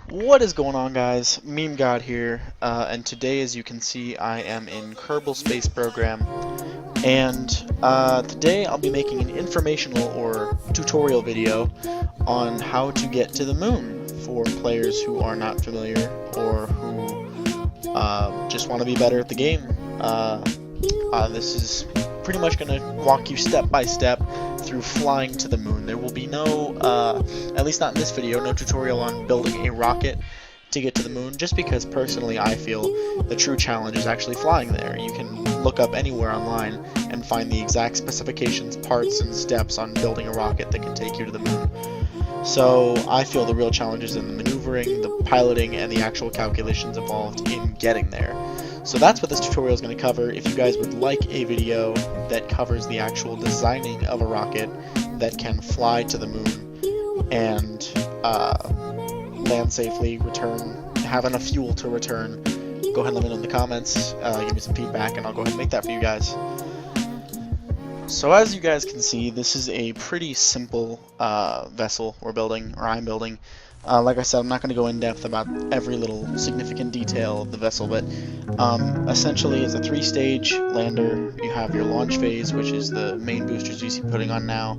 What is going on, guys? Meme God here, and today, as you can see, I am in Kerbal Space Program, and today I'll be making an informational or tutorial video on how to get to the moon for players who are not familiar or who just want to be better at the game. This is pretty much going to walk you step by step through flying to the moon. There will be no, at least not in this video, no tutorial on building a rocket to get to the moon, just because personally I feel the true challenge is actually flying there. You can look up anywhere online and find the exact specifications, parts, and steps on building a rocket that can take you to the moon. So I feel the real challenge is in the maneuvering, the piloting, and the actual calculations involved in getting there. So that's what this tutorial is going to cover. If you guys would like a video that covers the actual designing of a rocket that can fly to the moon and land safely, return, have enough fuel to return, go ahead and let me know in the comments, give me some feedback, and I'll go ahead and make that for you guys. So as you guys can see, this is a pretty simple vessel we're building, or I'm building. Like I said, I'm not going to go in depth about every little significant detail of the vessel, but essentially it's a 3-stage lander. You have your launch phase, which is the main boosters you see putting on now,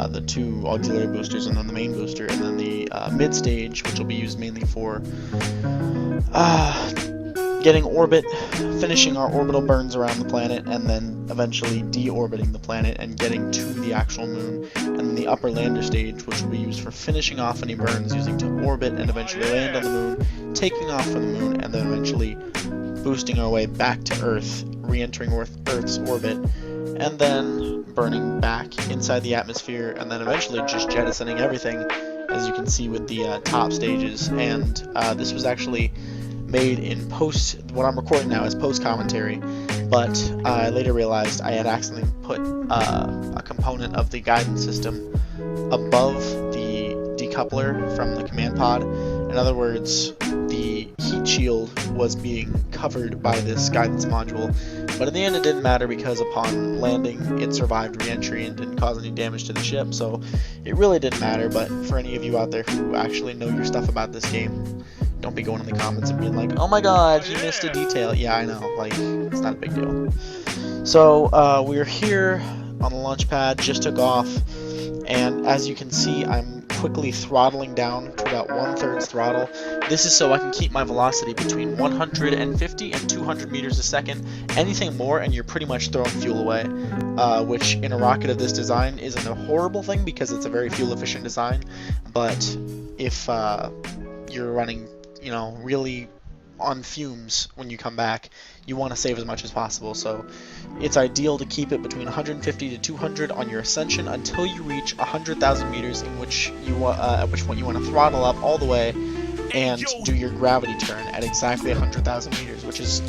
the 2 auxiliary boosters, and then the main booster, and then the mid-stage, which will be used mainly for getting orbit, finishing our orbital burns around the planet, and then eventually deorbiting the planet and getting to the actual moon. And then the upper lander stage, which will be used for finishing off any burns using to orbit and eventually land on the moon, taking off from the moon, and then eventually boosting our way back to Earth, re-entering Earth's orbit, and then burning back inside the atmosphere, and then eventually just jettisoning everything, as you can see with the top stages. And this was actually made in post. What I'm recording now is post commentary, but I later realized I had accidentally put a component of the guidance system above the decoupler from the command pod. In other words, the heat shield was being covered by this guidance module, but in the end it didn't matter because upon landing it survived re-entry and didn't cause any damage to the ship, so it really didn't matter. But for any of you out there who actually know your stuff about this game, don't be going in the comments and being like, oh my god, he missed a detail. Yeah, I know, like, it's not a big deal. So, we're here on the launch pad, just took off, and as you can see, I'm quickly throttling down to about 1/3 throttle. This is so I can keep my velocity between 150 and 200 meters a second. Anything more and you're pretty much throwing fuel away, which in a rocket of this design isn't a horrible thing because it's a very fuel efficient design, but if you're running, you know, really on fumes when you come back, you want to save as much as possible. So it's ideal to keep it between 150 to 200 on your ascension until you reach 100,000 meters, in which you at which point you want to throttle up all the way and do your gravity turn at exactly 100,000 meters, which is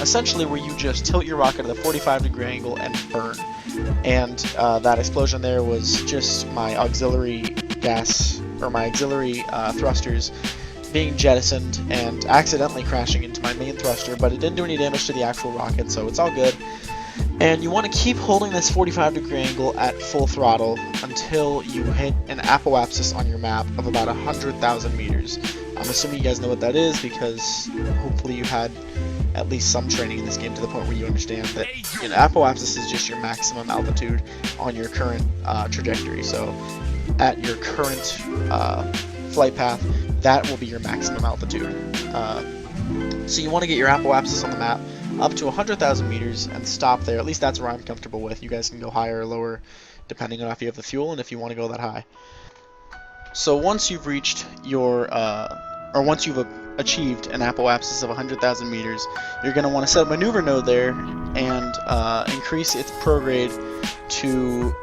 essentially where you just tilt your rocket at a 45-degree angle and burn. And that explosion there was just my auxiliary gas, or my auxiliary thrusters being jettisoned and accidentally crashing into my main thruster, but it didn't do any damage to the actual rocket, so it's all good. And you want to keep holding this 45-degree angle at full throttle until you hit an apoapsis on your map of about 100,000 meters. I'm assuming you guys know what that is because hopefully you had at least some training in this game to the point where you understand that, you know, apoapsis is just your maximum altitude on your current trajectory. So at your current flight path, that will be your maximum altitude. So you want to get your apoapsis on the map up to 100,000 meters and stop there. At least that's where I'm comfortable with. You guys can go higher or lower depending on if you have the fuel and if you want to go that high. So once you've reached your, or once you've achieved an apoapsis of 100,000 meters, you're going to want to set a maneuver node there and increase its prograde to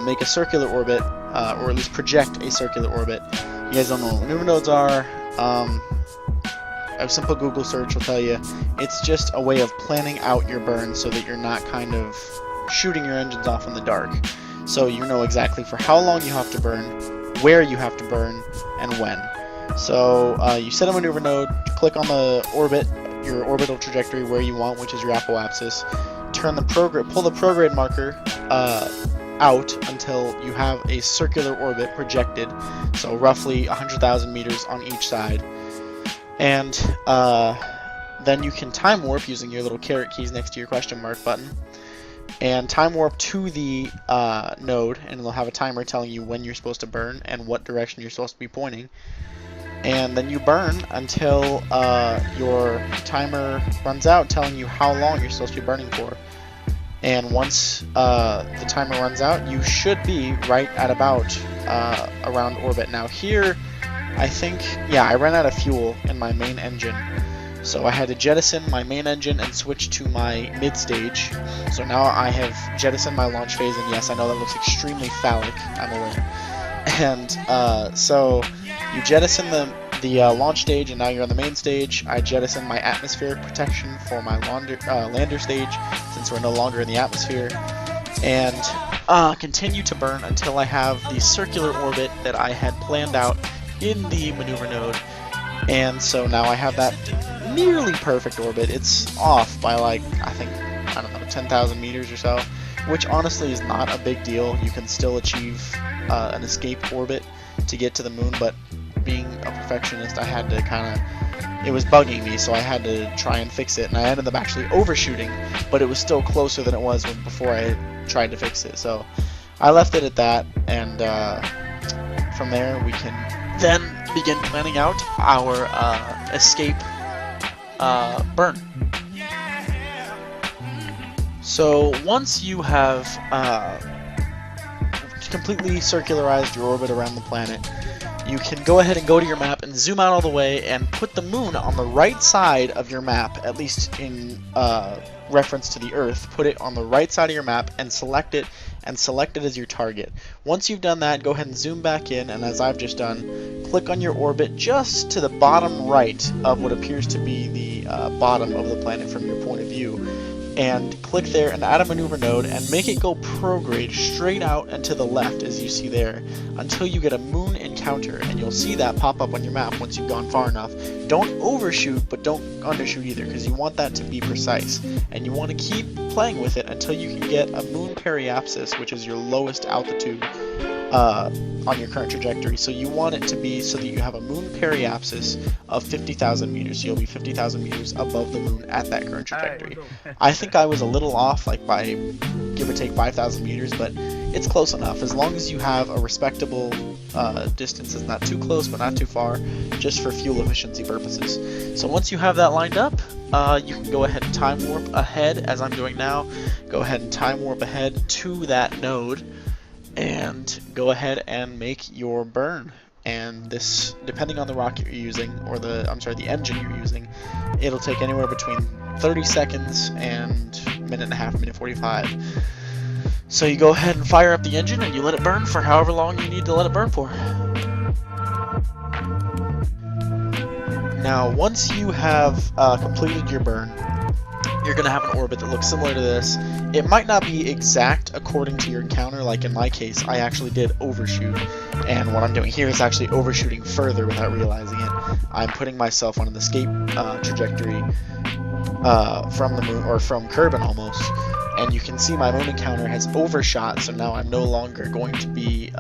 make a circular orbit, or at least project a circular orbit. You guys don't know what maneuver nodes are. A simple Google search will tell you it's just a way of planning out your burn so that you're not kind of shooting your engines off in the dark. So you know exactly for how long you have to burn, where you have to burn, and when. So you set a maneuver node, click on the orbit, your orbital trajectory where you want, which is your apoapsis. Turn the pull the prograde marker out until you have a circular orbit projected, so roughly 100,000 meters on each side. And then you can time warp using your little caret keys next to your question mark button, and time warp to the node, and it'll have a timer telling you when you're supposed to burn and what direction you're supposed to be pointing. And then you burn until your timer runs out, telling you how long you're supposed to be burning for. And once the timer runs out, you should be right at about around orbit. Now here, I think, yeah, I ran out of fuel in my main engine, so I had to jettison my main engine and switch to my mid stage. So now I have jettisoned my launch phase, and yes, I know that looks extremely phallic, I'm aware. And so you jettison the launch stage, and now you're on the main stage. I jettison my atmospheric protection for my lander stage, since we're no longer in the atmosphere, and continue to burn until I have the circular orbit that I had planned out in the maneuver node. And so now I have that nearly perfect orbit. It's off by like, I think, I don't know, 10,000 meters or so, which honestly is not a big deal. You can still achieve an escape orbit to get to the moon, but being a perfectionist, I had to kind of, it was bugging me, so I had to try and fix it, and I ended up actually overshooting, but it was still closer than it was before I tried to fix it. So I left it at that, and from there we can then begin planning out our escape burn. So once you have completely circularized your orbit around the planet, you can go ahead and go to your map and zoom out all the way and put the moon on the right side of your map, at least in reference to the Earth. Put it on the right side of your map and select it as your target. Once you've done that, go ahead and zoom back in, and as I've just done, click on your orbit just to the bottom right of what appears to be the bottom of the planet from your point of view, and click there and add a maneuver node and make it go prograde straight out and to the left, as you see there, until you get a moon encounter, and you'll see that pop up on your map once you've gone far enough. Don't overshoot, but don't undershoot either, because you want that to be precise, and you want to keep playing with it until you can get a moon periapsis, which is your lowest altitude on your current trajectory. So you want it to be so that you have a moon periapsis of 50,000 meters. So you'll be 50,000 meters above the moon at that current trajectory. I think I was a little off, like by give or take 5,000 meters, but it's close enough. As long as you have a respectable distance, it's not too close but not too far, just for fuel efficiency purposes. So once you have that lined up, you can go ahead and time warp ahead, as I'm doing now. Go ahead and time warp ahead to that node, and go ahead and make your burn. And this, depending on the rocket you're using, or the engine you're using, it'll take anywhere between 30 seconds and minute and a half, minute 45. So you go ahead and fire up the engine and you let it burn for however long you need to let it burn for. Now, once you have completed your burn, you're going to have an orbit that looks similar to this. It might not be exact according to your encounter. Like in my case, I actually did overshoot, and what I'm doing here is actually overshooting further without realizing it. I'm putting myself on an escape trajectory from the moon, or from Kerbin almost, and you can see my moon encounter has overshot, so now I'm no longer going to be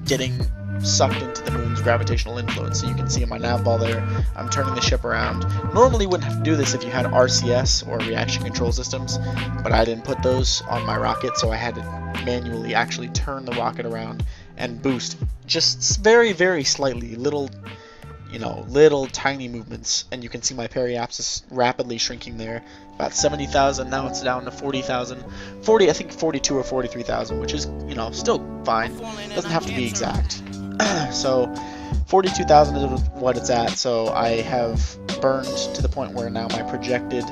getting sucked into the moon's gravitational influence. So you can see in my nav ball there, I'm turning the ship around. Normally wouldn't have to do this if you had RCS or reaction control systems, but I didn't put those on my rocket, so I had to manually actually turn the rocket around and boost just very, very slightly, little tiny movements, and you can see my periapsis rapidly shrinking there. About 70,000, now it's down to 40,000. I think 42 or 43,000, which is, still fine. Doesn't have to be exact. So 42,000 is what it's at, so I have burned to the point where now my projected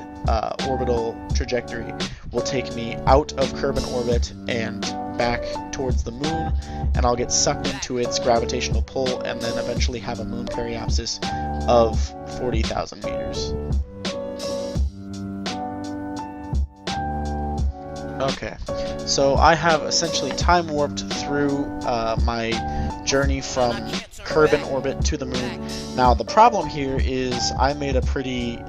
orbital trajectory will take me out of Kerbin orbit and back towards the moon, and I'll get sucked into its gravitational pull and then eventually have a moon periapsis of 40,000 meters. Okay, so I have essentially time warped through my journey from Kerbin orbit to the moon. Now the problem here is I made a pretty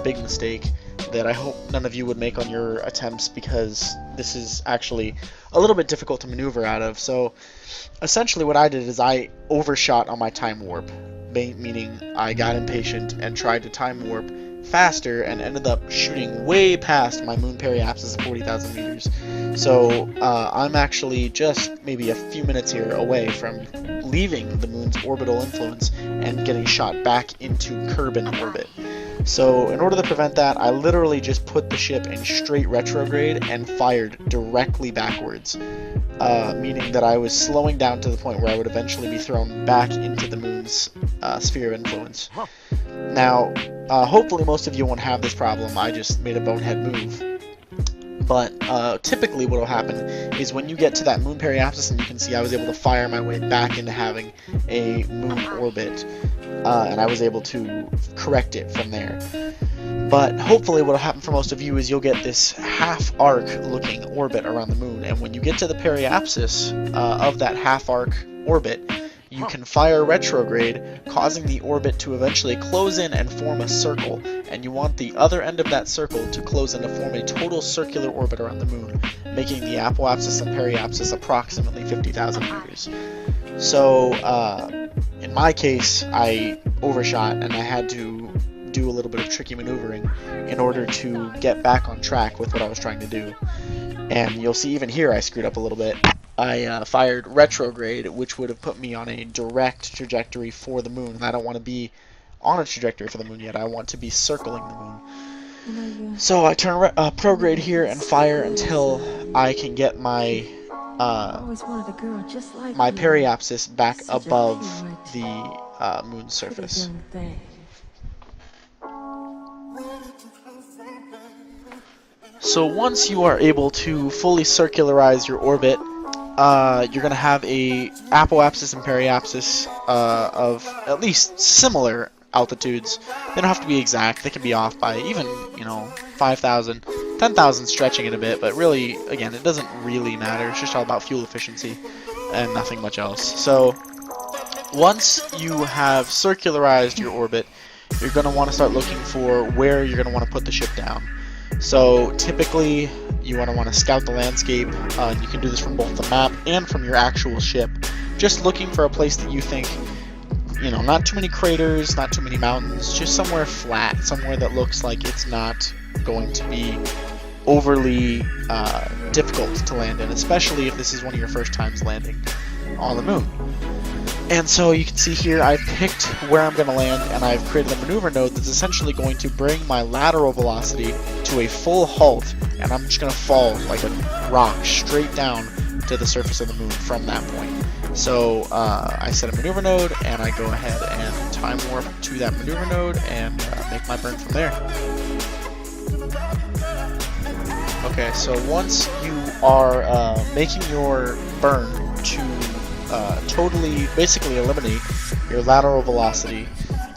big mistake that I hope none of you would make on your attempts, because this is actually a little bit difficult to maneuver out of. So essentially what I did is I overshot on my time warp, meaning I got impatient and tried to time warp faster and ended up shooting way past my moon periapsis of 40,000 meters. So I'm actually just maybe a few minutes here away from leaving the moon's orbital influence and getting shot back into Kerbin orbit. So in order to prevent that, I literally just put the ship in straight retrograde and fired directly backwards, meaning that I was slowing down to the point where I would eventually be thrown back into the moon's sphere of influence. Now, hopefully most of you won't have this problem. I just made a bonehead move. But typically what will happen is when you get to that moon periapsis, and you can see I was able to fire my way back into having a moon orbit, and I was able to correct it from there. But hopefully what will happen for most of you is you'll get this half-arc looking orbit around the moon, and when you get to the periapsis of that half-arc orbit, you can fire retrograde, causing the orbit to eventually close in and form a circle, and you want the other end of that circle to close in to form a total circular orbit around the moon, making the apoapsis and periapsis approximately 50,000 meters. So, in my case, I overshot and I had to do a little bit of tricky maneuvering in order to get back on track with what I was trying to do. And you'll see even here I screwed up a little bit. I fired retrograde, which would have put me on a direct trajectory for the moon, and I don't want to be on a trajectory for the moon yet. I want to be circling the moon. So I turn prograde here and fire until I can get my my periapsis back above the moon's surface. So once you are able to fully circularize your orbit, you're going to have a apoapsis and periapsis of at least similar altitudes. They don't have to be exact. They can be off by even, 5,000, 10,000 stretching it a bit, but really, again, it doesn't really matter. It's just all about fuel efficiency and nothing much else. So once you have circularized your orbit, you're going to want to start looking for where you're going to want to put the ship down. So typically you want to scout the landscape. You can do this from both the map and from your actual ship, just looking for a place that you think, not too many craters, not too many mountains, just somewhere flat, somewhere that looks like it's not going to be overly difficult to land in, especially if this is one of your first times landing on the moon. And so you can see here I've picked where I'm going to land, and I've created a maneuver node that's essentially going to bring my lateral velocity to a full halt, and I'm just going to fall like a rock straight down to the surface of the moon from that point. So I set a maneuver node, and I go ahead and time warp to that maneuver node and make my burn from there. Okay, so once you are making your burn to totally, basically eliminate your lateral velocity,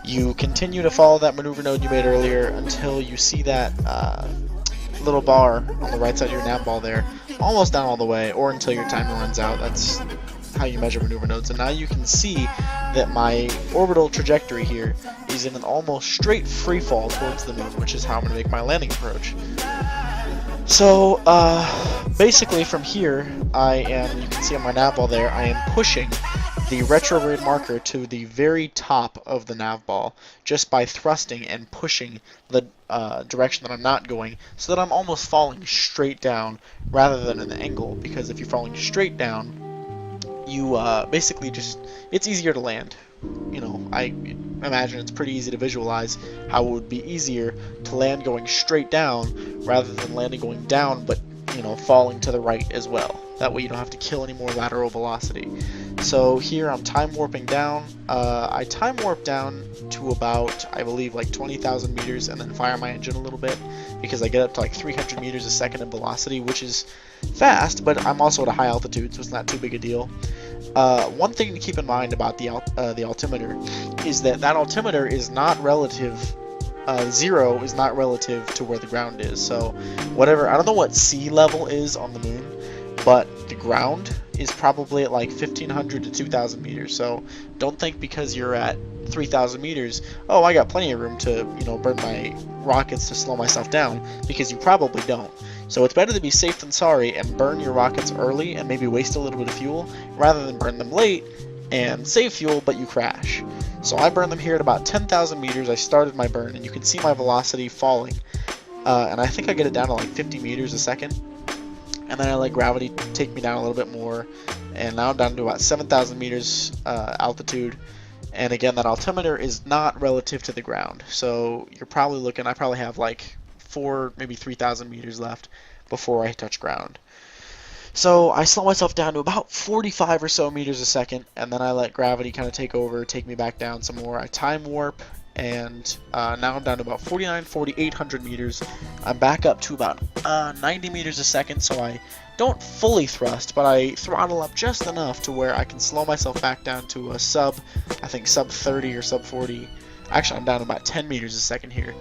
you continue to follow that maneuver node you made earlier until you see that little bar on the right side of your nav ball there, almost down all the way, or until your timer runs out. That's how you measure maneuver nodes. And now you can see that my orbital trajectory here is in an almost straight free fall towards the moon, which is how I'm going to make my landing approach. So basically from here, you can see on my nav ball there, I am pushing the retrograde marker to the very top of the nav ball just by thrusting and pushing the direction that I'm not going, so that I'm almost falling straight down rather than an angle, because if you're falling straight down, you basically just, it's easier to land. I imagine it's pretty easy to visualize how it would be easier to land going straight down rather than landing going down but falling to the right as well. That way you don't have to kill any more lateral velocity. So here I'm time warping down. I time warp down to about, I believe, like 20,000 meters and then fire my engine a little bit, because I get up to like 300 meters a second in velocity, which is fast, but I'm also at a high altitude, so it's not too big a deal. One thing to keep in mind about the altimeter is that altimeter is not relative. 0 is not relative to where the ground is. So whatever, I don't know what sea level is on the moon, but the ground is probably at like 1,500 to 2,000 meters. So don't think because you're at 3,000 meters, oh, I got plenty of room to, burn my rockets to slow myself down, because you probably don't. So it's better to be safe than sorry and burn your rockets early and maybe waste a little bit of fuel, rather than burn them late and save fuel but you crash. So I burned them here at about 10,000 meters. I started my burn, and you can see my velocity falling. And I think I get it down to like 50 meters a second. And then I let gravity take me down a little bit more. And now I'm down to about 7,000 meters altitude. And again, that altimeter is not relative to the ground. So you're probably looking, I probably have like 4, maybe 3,000 meters left before I touch ground. So I slow myself down to about 45 or so meters a second, and then I let gravity kind of take over, take me back down some more. I time warp, and now I'm down to about 4,800 meters. I'm back up to about 90 meters a second, so I don't fully thrust, but I throttle up just enough to where I can slow myself back down to a sub 30 or sub 40. Actually, I'm down to about 10 meters a second here,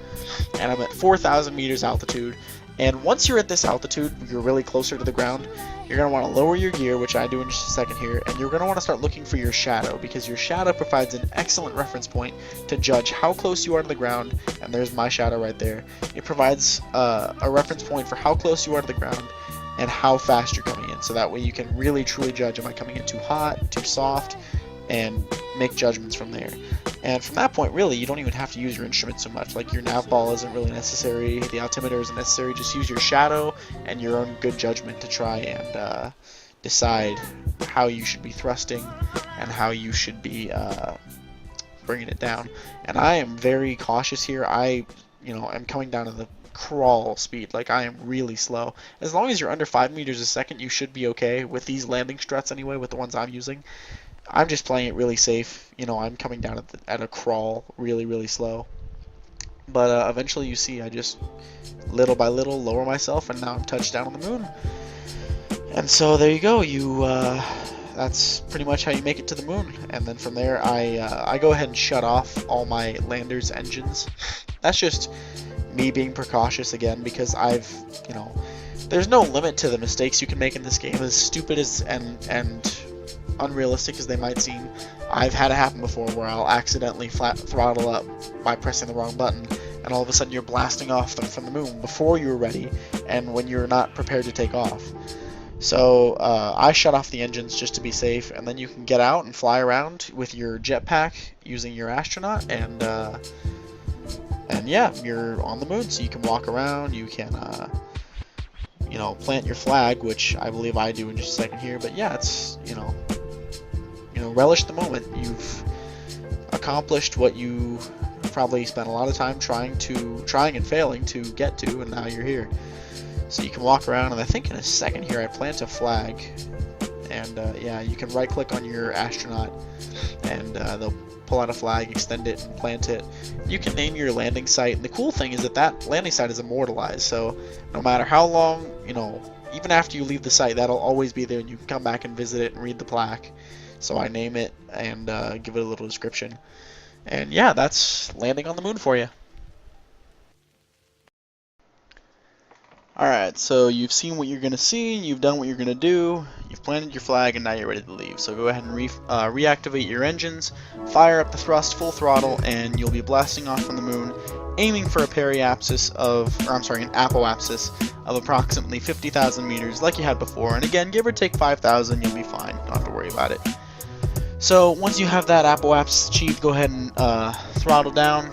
and I'm at 4,000 meters altitude. And once you're at this altitude, you're really closer to the ground, you're going to want to lower your gear, which I do in just a second here, and you're going to want to start looking for your shadow, because your shadow provides an excellent reference point to judge how close you are to the ground. And there's my shadow right there. It provides a reference point for how close you are to the ground and how fast you're coming in, so that way you can really truly judge, am I coming in too hot, too soft, and make judgments from there. And from that point, really, you don't even have to use your instrument so much. Like, your nav ball isn't really necessary, the altimeter isn't necessary. Just use your shadow and your own good judgment to try and decide how you should be thrusting and how you should be bringing it down. And I am very cautious here. I am coming down to the crawl speed. Like, I am really slow. As long as you're under 5 meters a second, you should be okay with these landing struts anyway, with the ones I'm using. I'm just playing it really safe. I'm coming down at a crawl really, really slow. But eventually you see I just little by little lower myself, and now I'm touched down on the moon. And so there you go. That's pretty much how you make it to the moon. And then from there I go ahead and shut off all my lander's engines. That's just me being precautious again, because there's no limit to the mistakes you can make in this game. As stupid as and unrealistic as they might seem, I've had it happen before where I'll accidentally flat throttle up by pressing the wrong button, and all of a sudden you're blasting off from the moon before you're ready, and when you're not prepared to take off. So I shut off the engines just to be safe, and then you can get out and fly around with your jetpack using your astronaut, and yeah, you're on the moon, so you can walk around, you can plant your flag, which I believe I do in just a second here. But yeah, it's relish the moment. You've accomplished what you probably spent a lot of time trying and failing to get to, and now you're here. So you can walk around, and I think in a second here I plant a flag, and yeah, you can right click on your astronaut, and they'll pull out a flag, extend it, and plant it. You can name your landing site, and the cool thing is that landing site is immortalized, so no matter how long, even after you leave the site, that'll always be there, and you can come back and visit it and read the plaque. So I name it and give it a little description. And yeah, that's landing on the moon for you. Alright, so you've seen what you're going to see, you've done what you're going to do, you've planted your flag, and now you're ready to leave. So go ahead and reactivate your engines, fire up the thrust full throttle, and you'll be blasting off from the moon, aiming for a periapsis an apoapsis of approximately 50,000 meters like you had before. And again, give or take 5,000, you'll be fine, don't have to worry about it. So once you have that apoapsis achieved, go ahead and throttle down,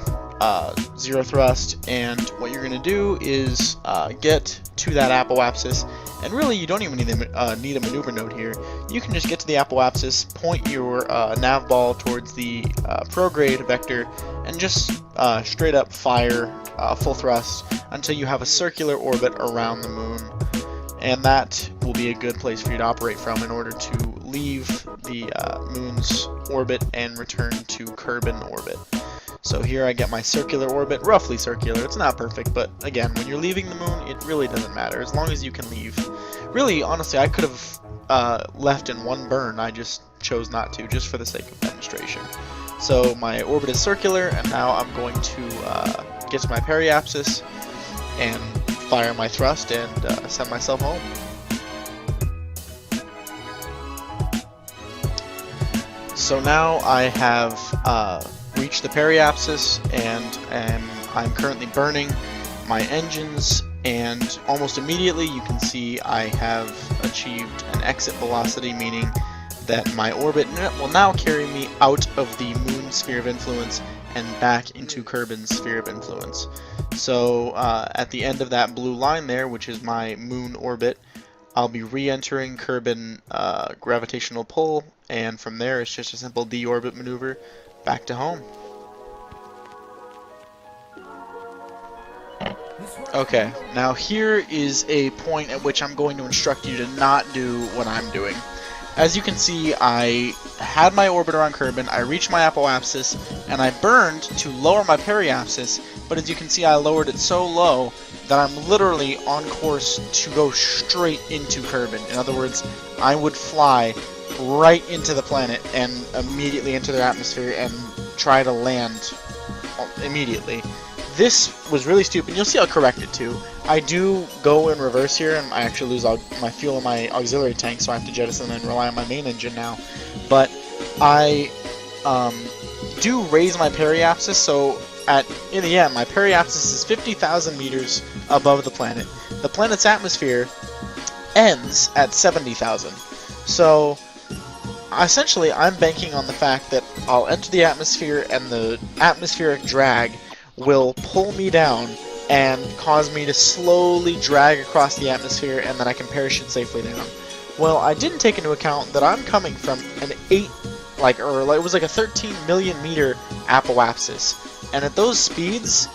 zero thrust, and what you're going to do is get to that apoapsis. And really, you don't even need a maneuver node here. You can just get to the apoapsis, point your nav ball towards the prograde vector, and just straight up fire full thrust until you have a circular orbit around the moon. And that will be a good place for you to operate from in order to leave the moon's orbit and return to Kerbin orbit. So here I get my circular orbit, roughly circular. It's not perfect, but again, when you're leaving the moon, it really doesn't matter, as long as you can leave. Really, honestly, I could have left in one burn. I just chose not to, just for the sake of demonstration. So my orbit is circular, and now I'm going to get to my periapsis and fire my thrust and send myself home. So now I have reached the periapsis, and I'm currently burning my engines, and almost immediately you can see I have achieved an exit velocity, meaning that my orbit will now carry me out of the moon sphere of influence and back into Kerbin's sphere of influence. So at the end of that blue line there, which is my moon orbit, I'll be re-entering Kerbin gravitational pull, and from there it's just a simple deorbit maneuver back to home. Okay, now here is a point at which I'm going to instruct you to not do what I'm doing. As you can see, I had my orbiter on Kerbin, I reached my apoapsis, and I burned to lower my periapsis, but as you can see I lowered it so low that I'm literally on course to go straight into Kerbin. In other words, I would fly right into the planet and immediately into their atmosphere and try to land immediately. This was really stupid. You'll see I'll correct it too. I do go in reverse here, and I actually lose my fuel in my auxiliary tank, so I have to jettison and rely on my main engine now. But I do raise my periapsis, so in the end, my periapsis is 50,000 meters above the planet. The planet's atmosphere ends at 70,000. So essentially, I'm banking on the fact that I'll enter the atmosphere, and the atmospheric drag will pull me down and cause me to slowly drag across the atmosphere, and then I can parachute safely down. Well, I didn't take into account that I'm coming from an it was like a 13 million meter apoapsis, and at those speeds,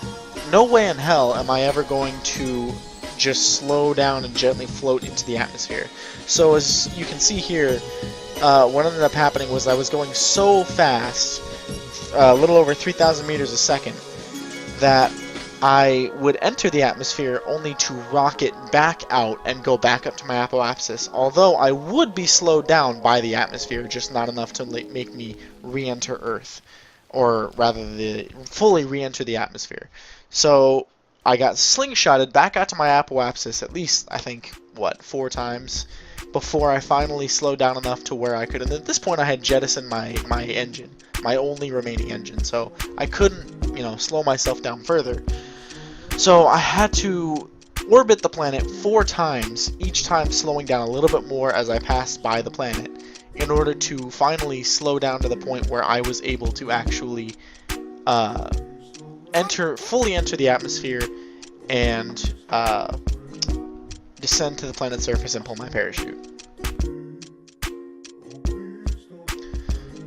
no way in hell am I ever going to just slow down and gently float into the atmosphere. So as you can see here, what ended up happening was I was going so fast, a little over 3,000 meters a second, that I would enter the atmosphere only to rocket back out and go back up to my apoapsis, although I would be slowed down by the atmosphere, just not enough to make me re-enter Earth, or rather fully re-enter the atmosphere. So I got slingshotted back out to my apoapsis at least, I think, 4 times before I finally slowed down enough to where I could, and at this point I had jettisoned my engine, my only remaining engine, so I couldn't, slow myself down further. So I had to orbit the planet 4 times, each time slowing down a little bit more as I passed by the planet, in order to finally slow down to the point where I was able to actually fully enter the atmosphere and descend to the planet's surface and pull my parachute.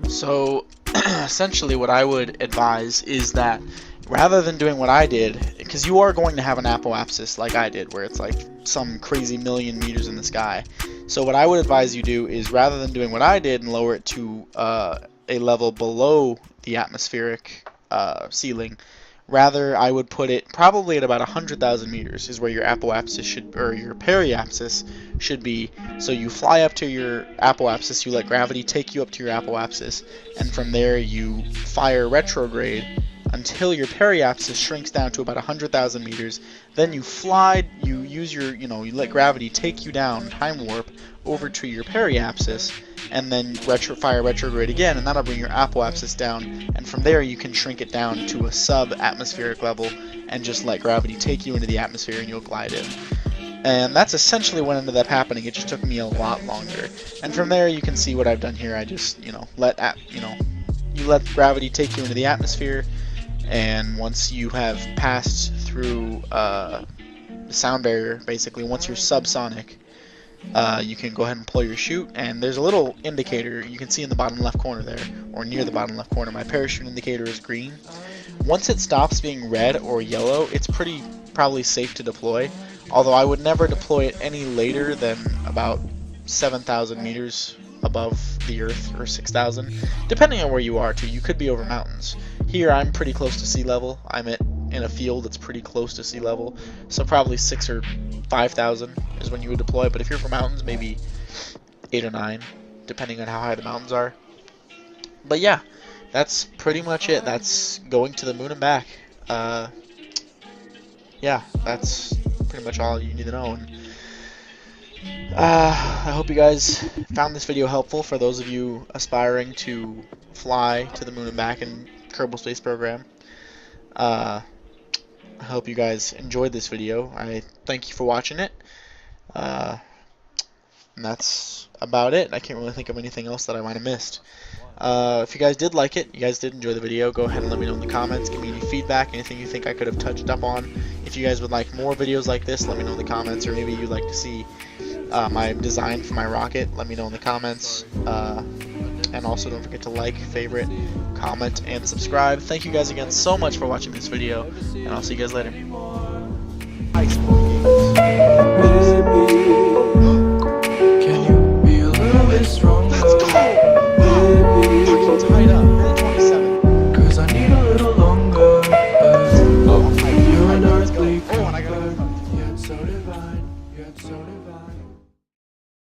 So essentially what I would advise is that rather than doing what I did, because you are going to have an apoapsis like I did, where it's like some crazy million meters in the sky. So what I would advise you do is, rather than doing what I did and lower it to a level below the atmospheric ceiling, rather I would put it probably at about 100,000 meters is where your apoapsis should, or your periapsis should be. So you fly up to your apoapsis, you let gravity take you up to your apoapsis, and from there you fire retrograde until your periapsis shrinks down to about 100,000 meters. Then you fly, you use your, you let gravity take you down, time warp, over to your periapsis, and then fire retrograde again, and that'll bring your apoapsis down, and from there you can shrink it down to a sub-atmospheric level and just let gravity take you into the atmosphere and you'll glide in. And that's essentially what ended up happening. It just took me a lot longer. And from there you can see what I've done here. I just, you let gravity take you into the atmosphere, and once you have passed through the sound barrier, basically, once you're subsonic, you can go ahead and pull your chute, and there's a little indicator you can see in the bottom left corner there, or near the bottom left corner. My parachute indicator is green. Once it stops being red or yellow, it's probably safe to deploy, although I would never deploy it any later than about 7,000 meters above the Earth, or 6,000, depending on where you are too. You could be over mountains. Here I'm pretty close to sea level. I'm in a field that's pretty close to sea level, so probably 6,000 or 5,000 is when you would deploy. But if you're from mountains, maybe 8 or 9, depending on how high the mountains are. But yeah, that's pretty much it. That's going to the moon and back. Yeah, that's pretty much all you need to know. And I hope you guys found this video helpful for those of you aspiring to fly to the moon and back in Kerbal Space Program. I hope you guys enjoyed this video. I thank you for watching it. And that's about it. I can't really think of anything else that I might have missed. If you guys did like it, you guys did enjoy the video, go ahead and let me know in the comments. Give me any feedback, anything you think I could have touched up on. If you guys would like more videos like this, let me know in the comments, or maybe you'd like to see my design for my rocket, let me know in the comments. And also don't forget to like, favorite, comment, and subscribe. Thank you guys again so much for watching this video, and I'll see you guys later.